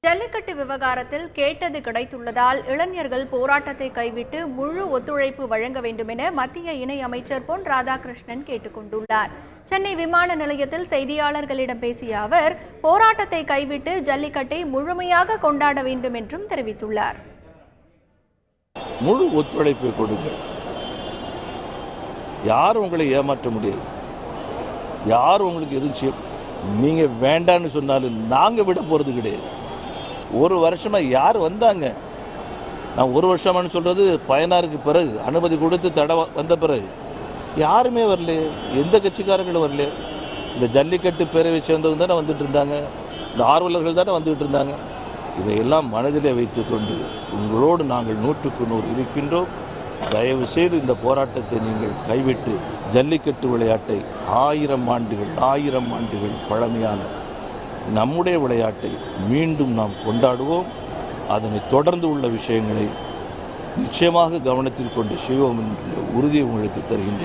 ஜல்லிக்கட்டு விவகாரத்தில் கேட்டது கிடைத்துள்ளதால் இளைஞர்கள் போராட்டத்தை கைவிட்டு முழு ஒத்துழைப்பு வழங்க வேண்டும் என மத்திய இணை அமைச்சர் பொன் ராதாகிருஷ்ணன் கேட்டுக் கொண்டுள்ளார். சென்னை விமான நிலையத்தில் செய்தியாளர்களிடம் பேசிய அவர், போராட்டத்தை கைவிட்டு ஜல்லிக்கட்டை முழுமையாக கொண்டாட வேண்டும் என்றும் தெரிவித்துள்ளார். முழு ஒத்துழைப்பை கொடுங்க. யாரும் உங்களை ஏமாற்ற முடியாது. யாரும் உங்களுக்கு எதுவும் நீங்க வேண்டான்னு சொன்னாலும் நாங்க விட போறது கிடையாது. ஒரு வருஷமா யார் வந்தாங்க? நான் ஒரு வருஷமானு சொல்றது 16க்கு பிறகு அனுமதி கொடுத்து தடை வந்த பிறகு யாருமே வரல. எந்த கட்சிக்காரங்களும் வரல. இந்த ஜல்லிக்கட்டு பேரவை சேர்ந்தவங்க தானே வந்துட்டு இருந்தாங்க. இந்த ஆர்வலர்கள் தானே வந்துட்டு இருந்தாங்க. இதையெல்லாம் மனதிலே வைத்துக்கொண்டு உங்களோடு நாங்கள் 100க்கு 100 இருக்கின்றோம். தயவு செய்து இந்த போராட்டத்தை நீங்கள் கைவிட்டு ஜல்லிக்கட்டு விளையாட்டை 1000 ஆண்டுகள் பழமையான நம்முடைய விளையாட்டை மீண்டும் நாம் கொண்டாடுவோம். அதனை தொடர்ந்து உள்ள விஷயங்களை நிச்சயமாக கவனத்தில் கொண்டு செய்வோம் என்ற உறுதியை உங்களுக்கு தருகின்றேன்.